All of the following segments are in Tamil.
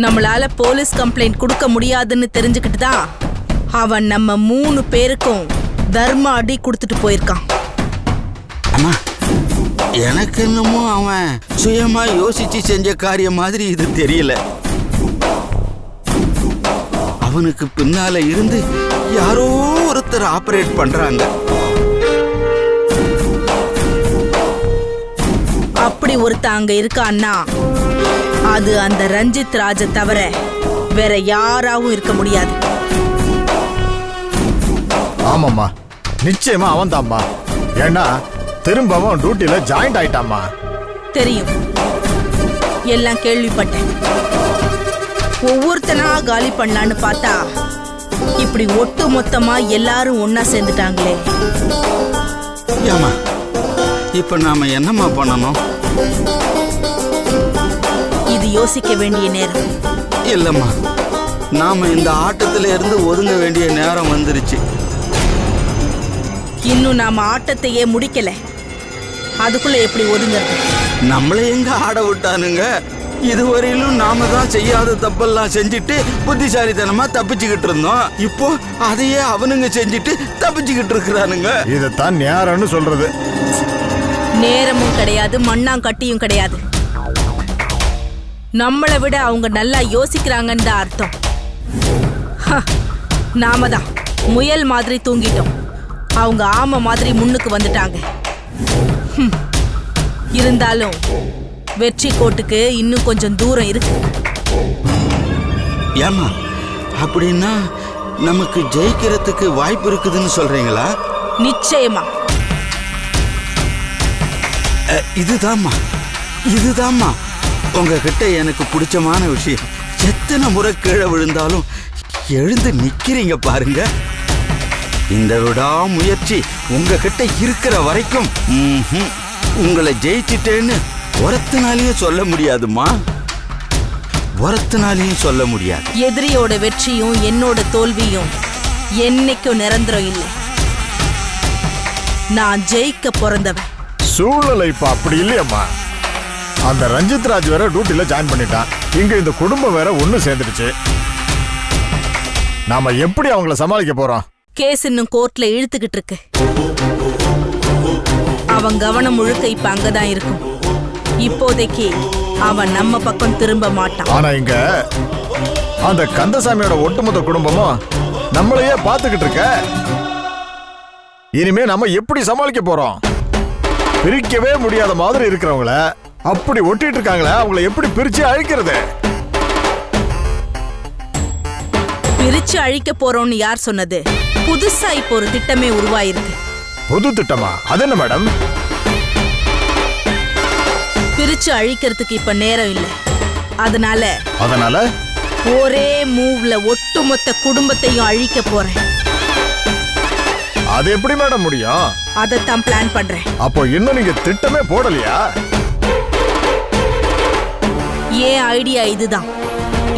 நம்மளால போலீஸ் கம்ப்ளைண்ட் கொடுக்க முடியாதுன்னு தெரிஞ்சுக்கிட்டு தான் அவன் நம்ம 3 பேருக்கும் தர்ம அடி கொடுத்துட்டு போயிருக்கான். அம்மா, எனக்கு என்னமோ அவன் சுயமா யோசிச்சு செஞ்ச காரியம் மாதிரி இது தெரியல. அவனுக்கு பின்னால இருந்து யாரோ ஒருத்தர் ஆபரேட் பண்றாங்க. அப்படி ஒருத்தன் அங்க இருக்கான்னா அது அந்த ரஞ்சித் ராஜ தவிர வேற யாராவும் இருக்க முடியாது. ஆமாம்மா, நிச்சயமா அவன் தான்மா. ஏன்னா திரும்பவும் டியூட்டில ஜாயிண்ட் ஆயிட்டாமா. தெரியும், எல்லாம் கேள்விப்பட்டேன். ஒவ்வொருத்தனா காலி பண்ணலான்னு பார்த்தா இப்படி ஒட்டு மொத்தமா எல்லாரும் ஒன்னா சேர்ந்துட்டாங்களே. ஏமா, இப்ப நாம என்னம்மா பண்ணணும்? இது யோசிக்க வேண்டிய நேரம் இல்லம்மா, நாம இந்த ஆட்டத்துல இருந்து ஒதுங்க வேண்டிய நேரம் வந்துருச்சு. இன்னும் நாம ஆட்டத்தையே முடிக்கல, அதுக்குள்ள எப்படி ஒதுங்கிறது? நம்மள எங்க ஆட விட்டானுங்க? இதுவரையிலும் நாம தான் செய்யாத தப்பெல்லாம் செஞ்சுட்டு புத்திசாலித்தனமா தப்பிச்சுக்கிட்டு இருந்தோம். இப்போ அதையே அவனுங்க செஞ்சுட்டு தப்பிச்சுக்கிட்டு இருக்கிறானுங்க. இதுதான் நேரம்னு சொல்றது. நேரமும் கிடையாது, மண்ணாங்கட்டியும் கிடையாது. நம்மளை விட அவங்க நல்லா யோசிக்கிறாங்கன்னு தான் அர்த்தம். நாம தான் முயல் மாதிரி தூங்கிட்டோம், அவங்க ஆமை மாதிரி முன்னுக்கு வந்துட்டாங்க. இருந்தாலும் வெற்றி கோட்டுக்கு இன்னும் கொஞ்சம் தூரம் இருக்கு. ஏமா, அப்படின்னா நமக்கு ஜெயிக்கிறதுக்கு வாய்ப்பு இருக்குதுன்னு சொல்றீங்களா? நிச்சயமா. இதுதாம்மா உங்ககிட்ட எனக்கு பிடிச்சமான விஷயம். எத்தனை முறை கீழே விழுந்தாலும் எழுந்து நிக்கிறீங்க பாருங்க. இந்த விடாமுயற்சி உங்ககிட்ட இருக்கிற வரைக்கும் உங்களை ஜெயிச்சிட்டேன்னு ஒருத்தனாலையும் சொல்ல முடியாதுமா, ஒருத்தனாலையும் சொல்ல முடியாது. எதிரியோட வெற்றியும் என்னோட தோல்வியும் என்னைக்கும் நிரந்தரம் இல்லை. நான் ஜெயிக்க பிறந்தவன். சூழ்நிலை இப்ப அப்படி இல்லையம்மா. அந்த ரஞ்சித் ராஜ் வேற டியூட்டில ஜாயின் பண்ணிட்டான். இங்க இந்த குடும்பம் வேற ஒண்ணு சேர்ந்துடுச்சு. நாம எப்படி அவங்கள சமாளிக்க போறோம்? கேஸ் இன்னும் கோர்ட்ல இழுத்துக்கிட்டு இருக்கு. அவன் கவனம் முழுக்க இப்ப அங்கதான் இருக்கும். இப்போதைக்கு அவன் நம்ம பக்கம் திரும்ப மாட்டான். ஆனா இங்க அந்த கந்தசாமியோட ஒட்டுமொத்த குடும்பமும் நம்மளையே பாத்துக்கிட்டு இருக்க. இனிமே நம்ம எப்படி சமாளிக்க போறோம்? பிரிக்கவே முடியாத மாதிரி இருக்கிறவங்கள அப்படி ஒட்டிட்டு இருக்காங்களே, அவங்கள எப்படி பிரிச்சு அழிக்கிறது? பிரிச்சு அழிக்க போறோம்னு யார் சொன்னது? புதுசா இப்போ ஒரு திட்டமே உருவாயிருக்கு. புது திட்டமா? அது என்ன மேடம்? பிரிச்சு அழிக்கிறதுக்கு இப்ப நேரம் இல்லை. அதனால ஒரே மூவ்ல ஒட்டுமொத்த குடும்பத்தையும் அழிக்க போறேன். அது எப்படி மேடம் முடியும்? அதத்தான் பிளான் பண்றேன். அப்போ இன்னும் நீங்க திட்டமே போடலையா? ஏன் ஐடியா இதுதான்.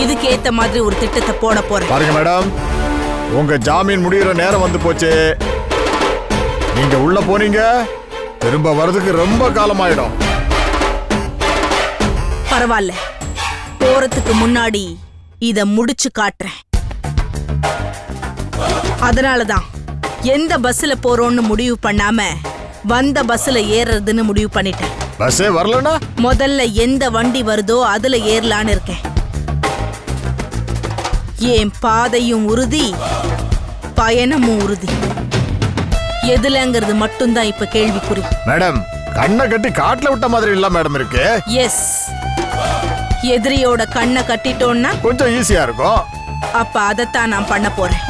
இதுக்கு ஏத்த மாதிரி ஒரு திட்டத்தை போட போறேன். பாருங்க மேடம், உங்க ஜாமீன் முடிகிற நேரம் வந்து போச்சு. நீங்க உள்ள போனீங்க, திரும்ப வர்றதுக்கு ரொம்ப காலமாயிடும். பரவாயில்ல, போறதுக்கு முன்னாடி இத முடிச்சு காட்டுறேன். அதனாலதான் எந்த பஸ்ல போறோம்னு முடிவு பண்ணாம வந்த பஸ்ல ஏறதுன்னு முடிவு பண்ணிட்டேன். பஸ்ஸே வரலனா முதல்ல எந்த வண்டி வருதோ அதுல ஏறலான்னு இருக்கேன். என் பாதையும் உறுதி, பயணமும் உறுதி. எதுலங்கிறது மட்டும்தான் இப்ப கேள்விக்குறி. மேடம், கண்ணை கட்டி காட்டுல விட்ட மாதிரி இல்ல மேடம் இருக்கு. எஸ், எதிரியோட கண்ணை கட்டிட்டோம்னா கொஞ்சம் ஈஸியா இருக்கும். அப்ப அதத்தான் நான் பண்ண போறேன்.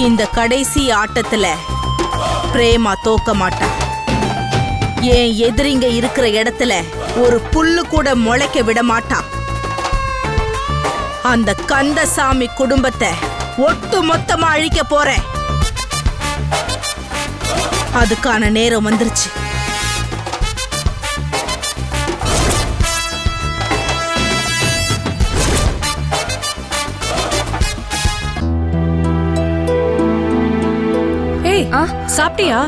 இந்த கடைசி ஆட்டத்துல பிரேமா தோக்க மாட்டா. என் எதிரிங்க இருக்கிற இடத்துல ஒரு புல்லு கூட முளைக்க விட மாட்டா. அந்த கந்தசாமி குடும்பத்தை ஒட்டு மொத்தமா அழிக்க போறேன். அதுக்கான நேரம் வந்துருச்சு. சாப்பிட்டியா?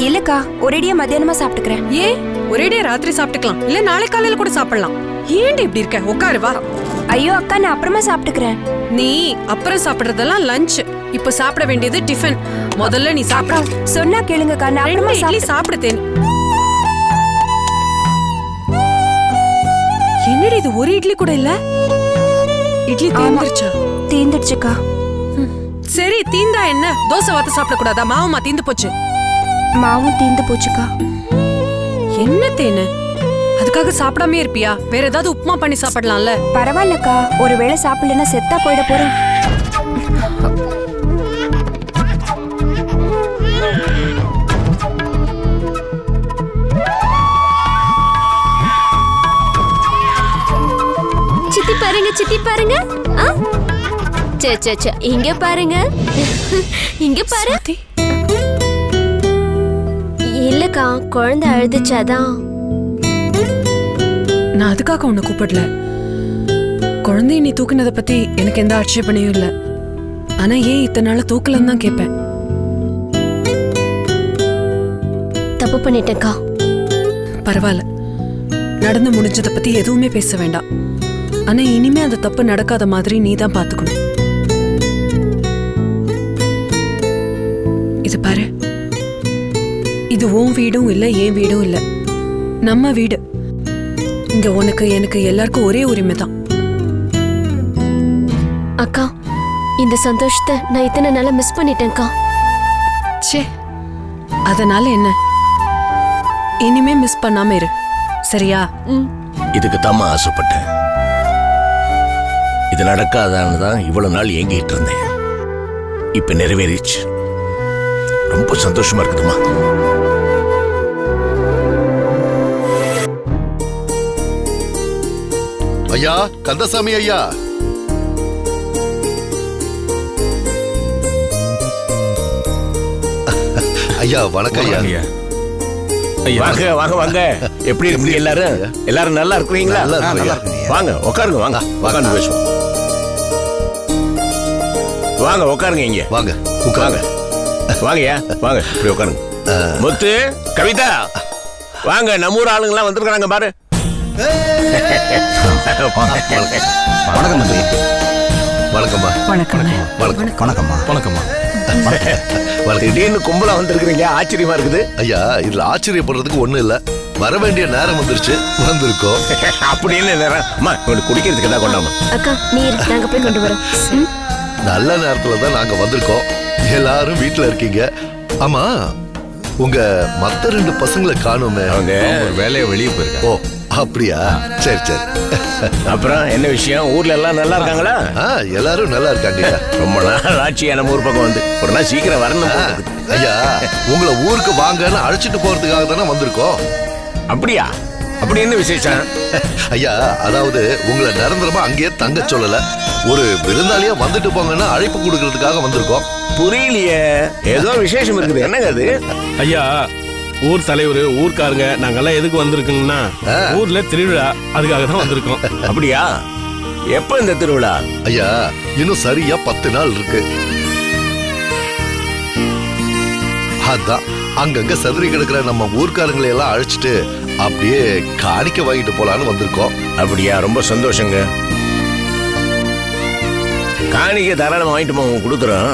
இல்லக்கா, ஒரேடியா மத்தியானமா சாப்பிட்டுக்கிறேன். ஏன்? ஒரேடியா ராத்திரி சாப்பிட்டுக்கலாம், இல்ல நாளை காலையில கூட சாப்பிடலாம். ஏன்டி இப்படி இருக்க? உட்காரு வா. ஐயோ அக்கா, நான் அப்புறமா சாப்பிட்டுக்கிறேன். நீ அப்புறம் சாப்பிடுறதெல்லாம் லஞ்ச், இப்ப சாப்பிட வேண்டியது டிஃபன். முதல்ல நீ சாப்பிடு. சொன்னா கேளுங்கக்கா, நான் அப்புறமா இட்லி சாப்பிடுதேன். என்னடி இது, ஒரு இட்லி கூட இல்ல? இட்லி தீந்துருச்சா? தீந்துடுச்சுக்கா. சரி, தீந்தா என்ன? தோசை வாத்து சாப்பிட கூடாதா? மாவுமா தீந்து போச்சு. மாவும் தீந்து போச்சுக்கா. என்ன தேனு, அதுக்காக சாப்பிடாமே இருப்பியா? வேற ஏதாவது உப்புமா பண்ணி சாப்பிடலாம்ல. பரவாயில்லக்கா, ஒருவேளை சாப்பிடலன்னா செத்தா போயிட போறேன். சித்தி பாருங்க, சித்தி பாருங்க. இங்க பாருங்க, இங்க பாரு. இல்லக்கா, குழந்தை அழுதுச்சாதான். நான் அதுக்காக உன்னை கூப்பிடல. குழந்தைய நீ தூக்குனதை பத்தி எனக்கு எந்த ஆட்சேபனையும் இல்ல. ஆனா ஏன் இத்தனை நாள தூக்கலன்னு தான் கேட்பேன். தப்பு பண்ணிட்டேன்க்கா. பரவாயில்ல, நடந்து முடிஞ்சதை பத்தி எதுவுமே பேச வேண்டாம். ஆனா இனிமே அந்த தப்பு நடக்காத மாதிரி நீ தான் பாத்துக்கணும். இது பாரு, இது உன் வீடும் இல்ல, என் வீடும் இல்ல, நம்ம வீடு. இங்க உனக்கு எனக்கு எல்லாருக்கும் ஒரே உரிமை தான். அக்கா, இந்த சந்தோஷத்தை நான் இத்தனை நாளா மிஸ் பண்ணிட்டேன்க்கா. ச்சே, அதனால என்ன? இனிமே மிஸ் பண்ணாம இரு, சரியா? இதுக்கு தாமா ஆசைப்பட்டேன். இது நடக்காதான்னு தான் இவ்வளவு நாள் ஏங்கிட்டு இருந்தேன். இப்ப நிறைவேறிச்சு. ரொம்ப சந்தோஷமா இருக்குதுமா. ஐயா, கந்தசாமி ஐயா. ஐயா வணக்கம் ஐயா. வாங்க வாங்க வாங்க. எப்படி இருக்கீங்க எல்லாரும்? எல்லாரும் நல்லா இருக்கீங்களா? வாங்க உட்காருங்க, வாங்க உட்கார்ந்து பேசுவோம். வாங்க உட்காருங்க, இங்க வாங்க உட்காருங்க. வாங்கயா வாங்க, இப்படி உட்காருங்க. முத்து, கவிதா வாங்க. நம்ம ஊர் ஆளுங்கெல்லாம் வந்திருக்காங்க பாரு. வணக்கம் மந்திரி. வணக்கம்மா. வணக்கம். வணக்கம்மா. வணக்கம்மா. திடீர்னு கும்பலா வந்திருக்கிறீங்க, ஆச்சரியமா இருக்குது. ஐயா, இதுல ஆச்சரியப்படுறதுக்கு ஒண்ணு இல்ல. வர வேண்டிய நேரம் வந்துருச்சு, வந்திருக்கோம். அப்படின்னு நேரம் அம்மா, குடிக்கிறதுக்கு எல்லாம் கொண்டாமா. அக்கா, நீர் நாங்க போய் கொண்டு வரோம். நல்ல நேரத்துல தான் நாங்க வந்திருக்கோம். எல்லாரும் வீட்டுல இருக்கீங்க. ஆமா, உங்க மத்த 2 பசங்களை காணோமே. அவங்க வேலையை வெளியே போயிருக்க. ஓ அப்படியா? சரி சரி. அப்புறம் என்ன விஷயம்? ஊர்ல எல்லாம் நல்லா இருக்காங்களா? எல்லாரும் நல்லா இருக்காங்க. ரொம்ப நாள் ஆட்சியா நம்ம ஊர் பக்கம் வந்து. ஒரு நாள் சீக்கிரம் வரணும். ஐயா, உங்களை ஊருக்கு வாங்கன்னு அழைச்சிட்டு போறதுக்காக தானே வந்திருக்கோம். அப்படியா? அப்படி என்ன விசேஷம்? ஐயா, அதாவது உங்களை நிரந்தரமா அங்கேயே தங்க சொல்லல, ஒரு விருந்தாளியா வந்துட்டு போங்கன்னா அழைப்பு கொடுக்கறதுக்காக வந்திருக்கோம். புரியலையே, ஏதோ விசேஷம் இருக்குது. என்னங்க அது? ஐயா, ஊர் தலைவர், ஊர்க்காரங்க நாங்கெல்லாம் எதுக்கு வந்திருக்கோங்கன்னா, ஊர்ல திருவிழா, அதுக்காக தான் வந்திருக்கோம். அப்படியா? எப்ப இந்த திருவிழா? ஐயா, இன்னும் சரியா 10 நாள் இருக்கு. அதான் அங்கங்க சதுரி கிடக்குற நம்ம ஊர்க்காரங்களை எல்லாம் அழைச்சிட்டு அப்படியே காணிக்க வாங்கிட்டு போலான்னு வந்திருக்கோம். அப்படியா? ரொம்ப சந்தோஷங்க. காணிக்க தாராளமா வாங்கிட்டு போங்க, கொடுக்குறோம்.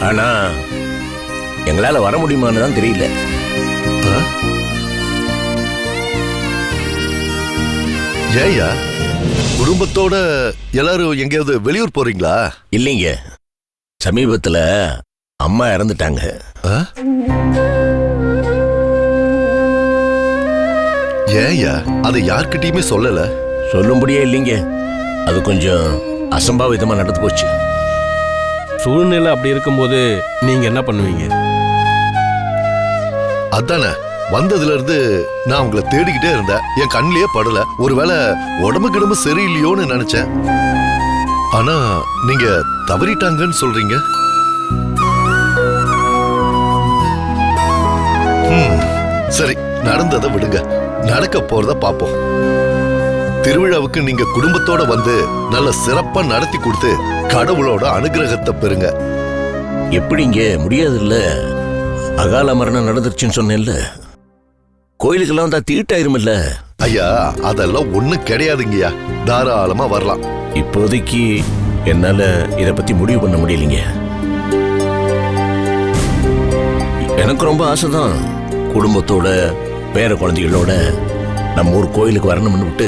ஆனா எங்களால வர முடியுமான்னு தான் தெரியல. ஏய்யா, குடும்பத்தோட எல்லாரும் எங்கேயாவது வெளியூர் போறீங்களா? இல்லைங்க, சமீபத்துல அம்மா இறந்துட்டாங்க. ஏய்யா, அதை யார்கிட்டயுமே சொல்லல? சொல்லும்படியே இல்லைங்க, அது கொஞ்சம் அசம்பாவிதமா நடந்து போச்சு. சூழ்நிலை அப்படி இருக்கும்போது நீங்க என்ன பண்ணுவீங்க? அதானே, வந்ததுல இருந்து நான் உங்களை தேடிக்கிட்டே இருந்தேன். என் கண்ணிலேயே படல. ஒருவேளை உடம்பு கிடம்பு சரியில்லையோன்னு நினைச்சேன். ஆனா நீங்க தவறிட்டாங்கன்னு சொல்றீங்க. சரி, நடந்ததை விடுங்க, நடக்க போறத பாப்போம். திருவிழாவுக்கு நீங்க குடும்பத்தோட வந்து நல்ல சிறப்பா நடத்தி கொடுத்து கடவுளோட அனுகிரகத்தை பெறுங்க. எப்படிங்க? முடியாது இல்ல, அகால மரணம் நடந்துருச்சுன்னு சொன்னேன்ல. கோயிலுக்கெல்லாம் தான் தீட்டாயிருமில்ல. ஐயா அதெல்லாம் ஒண்ணும் கிடையாதுங்கய்யா, தாராளமா வரலாம். இப்போதைக்கு என்னால இத பத்தி முடிவு பண்ண முடியலைங்க. எனக்கு ரொம்ப ஆசைதான் குடும்பத்தோட பேர குழந்தைகளோட நம்ம ஊர் கோயிலுக்கு வரணும்னு விட்டு.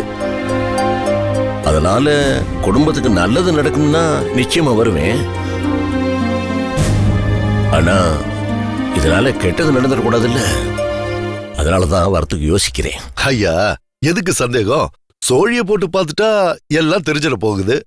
அதனால குடும்பத்துக்கு நல்லது நடக்கும்னா நிச்சயமா வருவேன். ஆனா இதனால கெட்டது நடந்துடக்கூடாதுல்ல, அதனாலதான் வரத்துக்கு யோசிக்கிறேன். ஐயா எதுக்கு சந்தேகம்? சோழிய போட்டு பார்த்துட்டா எல்லாம் தெரிஞ்சிட போகுது.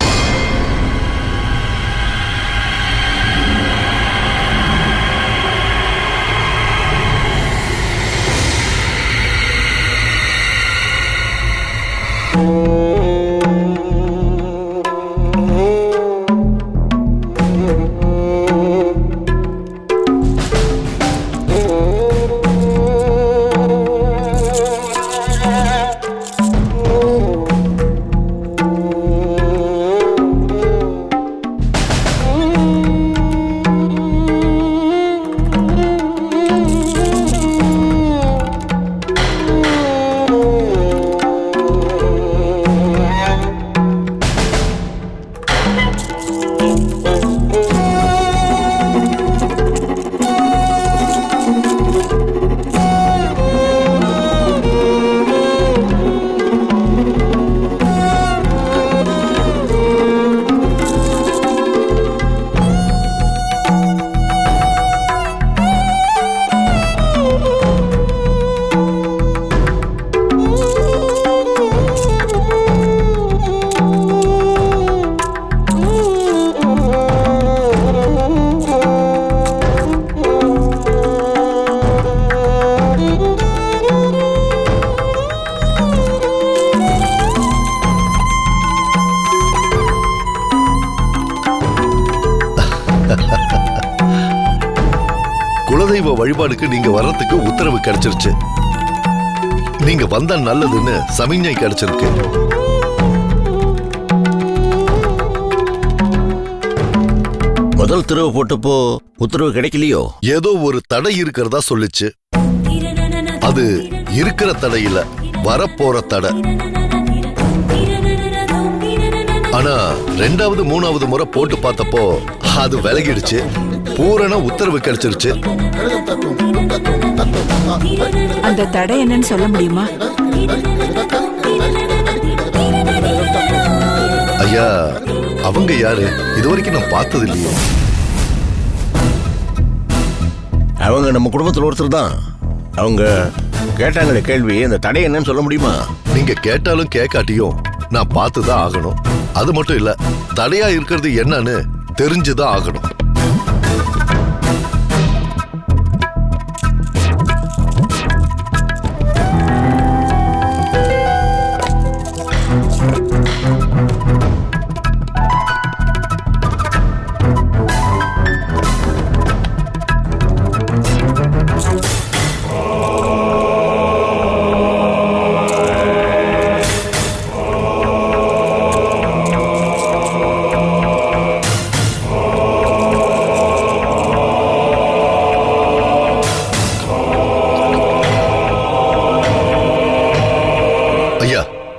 குலதெய்வ வழிபாடுக்கு நீங்க வர்றதுக்கு உத்தரவு கிடைச்சிருச்சு. நீங்க வந்தா நல்லதுன்னு சமிஞ்ஞை கிடைச்சிருக்கு. முதல் தடவை போட்டப்போ உத்தரவு கிடைக்கலையோ? ஏதோ ஒரு தடை இருக்கிறதா சொல்லுச்சு. அது இருக்கிற தடை இல்ல, வரப்போற தடை. ஆனா ரெண்டாவது மூணாவது முறை போட்டு பார்த்தப்போ அது விலகிடுச்சு. பூரண உத்தரவு கிடைச்சிருச்சு. அந்த தடை என்னன்னு சொல்ல முடியுமா? ஐயா அவங்க யாரு? இதுவரைக்கும் நான் பார்த்தது இல்லையே. அவங்க நம்ம குடும்பத்தில் ஒருத்தர் தான். அவங்க கேட்டாங்களே கேள்வி, அந்த தடை என்னன்னு சொல்ல முடியுமா? நீங்க கேட்டாலும் கேட்காட்டியும் நான் பார்த்துதான் ஆகணும். அது மட்டும் இல்ல, தடையா இருக்கிறது என்னன்னு தெரிஞ்சுதான் ஆகணும்.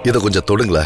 இத கொஞ்சம் தொடுங்கள.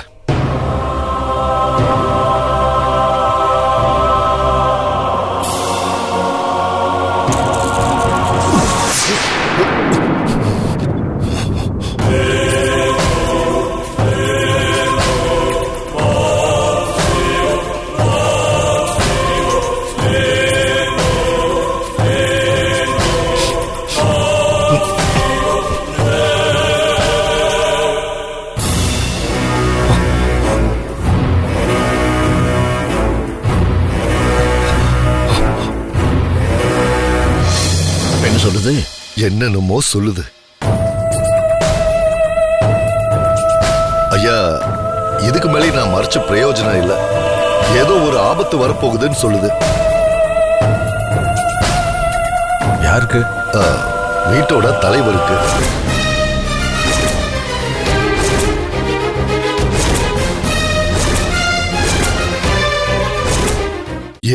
சொல்லுது என்னென்னமோ சொல்லுது. ஐயா இதுக்கு மேலே நான் மறைச்ச பிரயோஜனம் இல்ல. ஏதோ ஒரு ஆபத்து வரப்போகுதுன்னு சொல்லுது. யாருக்கு? வீட்டோட தலைவருக்கு.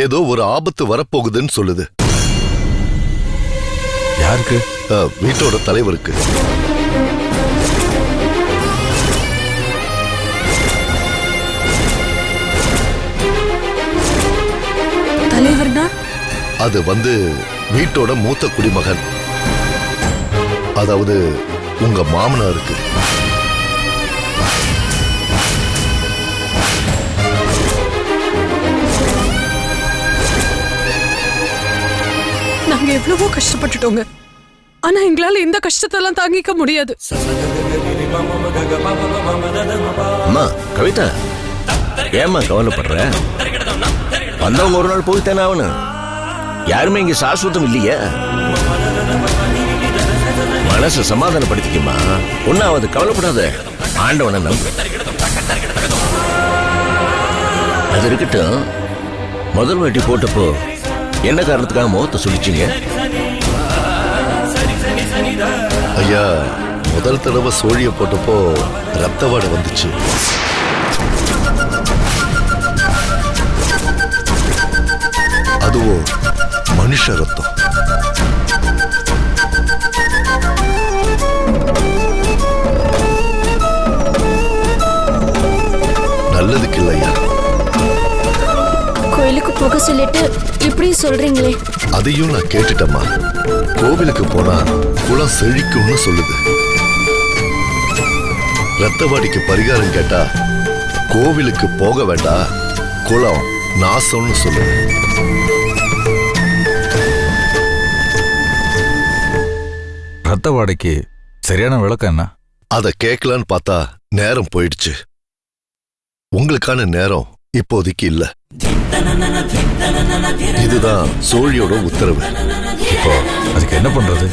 ஏதோ ஒரு ஆபத்து வரப்போகுதுன்னு சொல்லுது. யாருக்கு? வீட்டோட தலைவருக்கு. தலைவர்னா அது வீட்டோட மூத்த குடிமகன், அதாவது உங்க மாமனாருக்கு. நாங்க எவ்வளவோ கஷ்டப்பட்டுட்டோங்க. ஆனா எங்களால இந்த கஷ்டத்தெல்லாம் தாங்கிக்க முடியாது. அம்மா கவிதா, ஏம்மா கவலைப்படுற? வந்தவங்க ஒரு நாள் போய்த்தானே ஆகணும். யாருமே இங்க சாஸ்வதம் இல்லையா? மனசு சமாதானப்படுத்திக்குமா, ஒன்னாவது கவலைப்படாத. ஆண்டவனை நம்பு. அது இருக்கட்டும், முதல் வாட்டி போட்டப்போ என்ன காரணத்துக்காக முகத்தை சொல்லிச்சிங்க? ஐயா, முதல் தடவை சோழிய போட்டப்போ ரத்த வாடை வந்துச்சு. அதுவும் மனுஷ ரத்தம். நல்லதுக்கு இல்லையா? கோயிலுக்கு போக சொல்லிட்டு இப்படி சொல்றீங்களே. அதையும் நான் கேட்டுட்டேம்மா. கோவிலுக்கு போனா குளம் செழிக்கும்னு சொல்லுது. ரத்தவாடிக்கு பரிகாரம் கேட்டா கோவிலுக்கு போக வேண்டாம், குளம் நாசம்னு சொல்லுது. ரத்தவாடிக்கு சரியான விளக்கம் என்ன? அத கேட்கலான்னு பார்த்தா நேரம் போயிடுச்சு. உங்களுக்கான நேரம் இப்போதைக்கு இல்ல. இதுதான் சோழியோட உத்தரவு. இப்போ அதுக்கு என்ன பண்றது?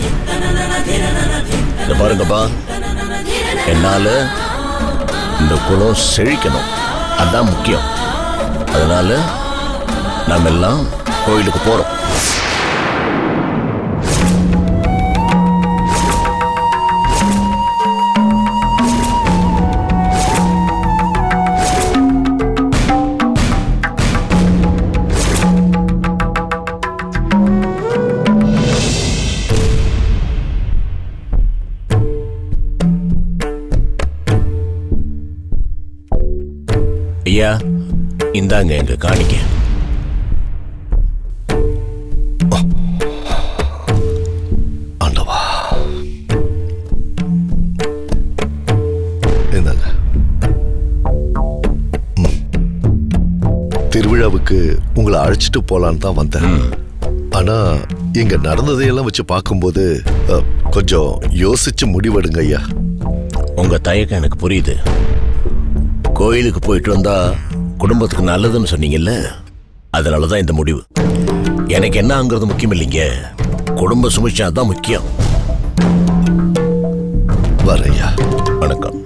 பாருங்கப்பா, என்னால இந்த குளம் செழிக்கணும், அதான் முக்கியம். அதனால நாம் எல்லாம் கோயிலுக்கு போறோம். ஐயா, இந்தாங்க எங்க காணிக்க. ஆண்டவா, இந்தாங்க. திருவிழாவுக்கு உங்களை அழைச்சிட்டு போலான்னு தான் வந்தேன். ஆனா இங்க நடந்ததையெல்லாம் வச்சு பார்க்கும்போது கொஞ்சம் யோசிச்சு முடிவெடுங்க ஐயா. உங்க தயக்கம் எனக்கு புரியுது. கோயிலுக்கு போயிட்டு வந்தா குடும்பத்துக்கு நல்லதுன்னு சொன்னீங்கல்ல, அதனாலதான் இந்த முடிவு. எனக்கு என்ன ஆங்கிறது முக்கியம் இல்லைங்க, குடும்ப சுமிச்சா தான் முக்கியம். வரையா. வணக்கம்.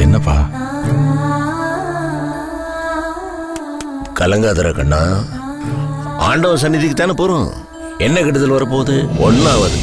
என்னப்பா? கலங்காதர கண்ணா, ஆண்டவன் சந்நிதிக்கு தானே போறோம். என்ன கெடுதல் வரப்போகுது? ஒன்னாவது